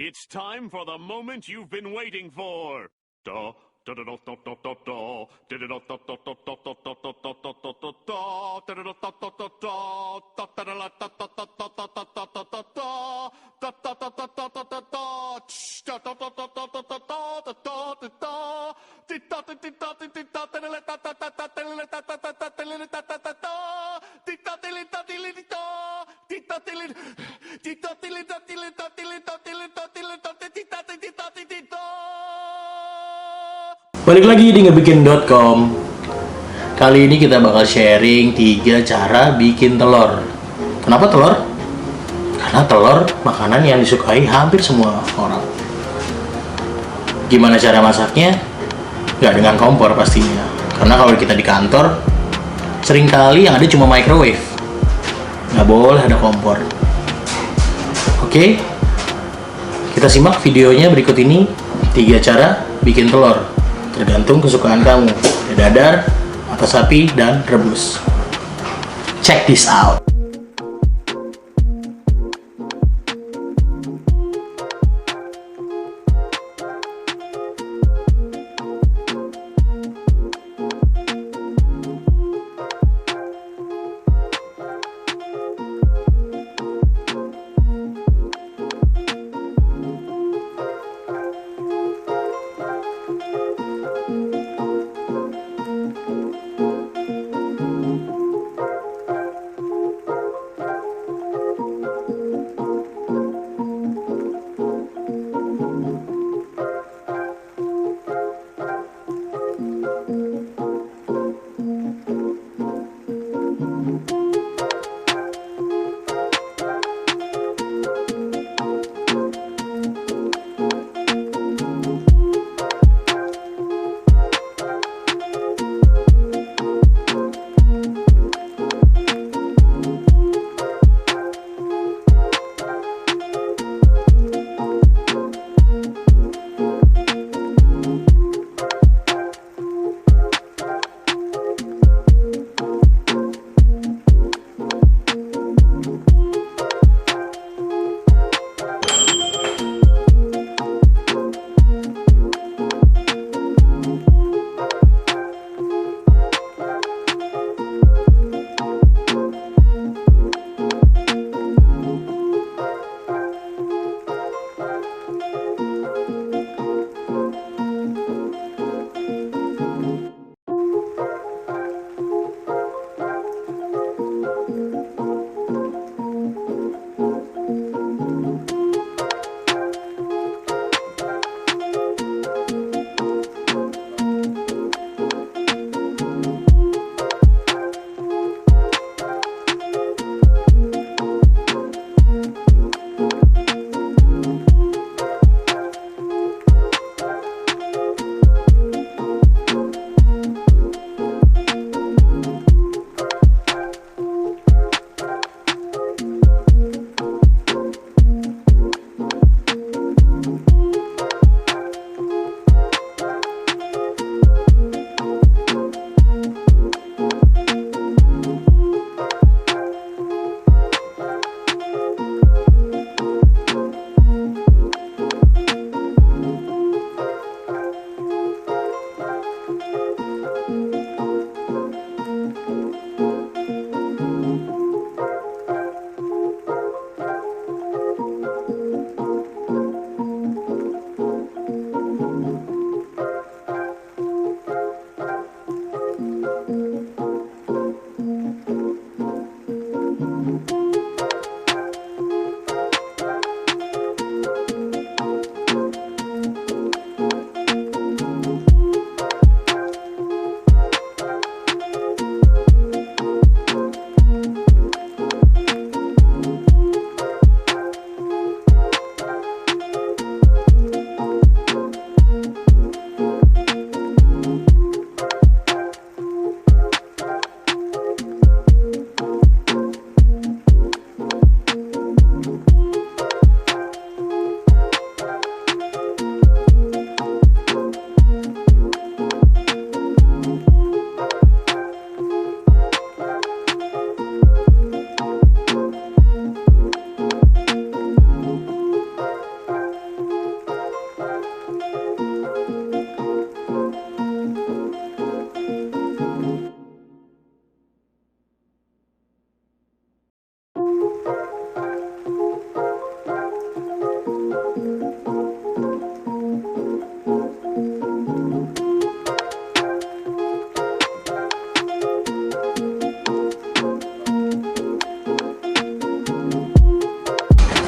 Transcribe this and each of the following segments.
It's time for the moment you've been waiting for. Da, da, da, da, da, da, da, da. Da, da, da, da, da, da, da, da, da, da, da, da, da, da, da. Da, da, da, da, da, da, da. Da, da, da, da, da, da, da, da, da, da, da, da, da, da. Da, da, da, da, da, da, da, da. Tsh, da, da, da, da, da, da, da, da, da, da, da, da. Di, da, di, di, da, di, di, da, di, da, da, da, da, da, di, da, da, da, da, da, di, da, da, da, da. Di, da, di, da, di, di, da. Di, da, di, di, da, di, da, di, da, di, da, di, da, di, da, di, da, di, da, di, di, da. Balik lagi di ngebikin.com. Kali ini kita bakal sharing 3 cara bikin telur. Kenapa telur? Karena telur makanan yang disukai hampir semua orang. Gimana cara masaknya? Gak dengan kompor pastinya. Karena kalau kita di kantor, seringkali yang ada cuma microwave. Gak boleh ada kompor. Oke, kita simak videonya berikut ini. 3 cara bikin telur. Tergantung kesukaan kamu, ada dadar, atau sapi, dan rebus. Check this out.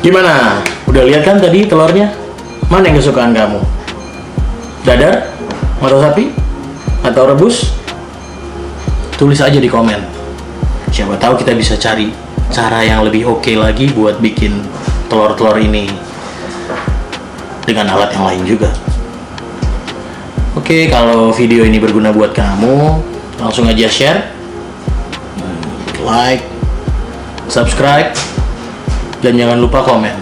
Gimana? Udah lihat kan tadi telurnya? Mana yang kesukaan kamu? Dadar? Mata sapi? Atau rebus? Tulis aja di komen. Siapa tahu kita bisa cari cara yang lebih oke lagi buat bikin telur-telur ini dengan alat yang lain juga. Oke, kalau video ini berguna buat kamu, langsung aja share, like, subscribe, dan jangan lupa komen.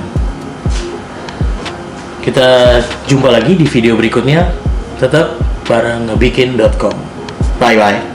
Kita jumpa lagi di video berikutnya. Tetap bareng ngebikin.com. Bye bye.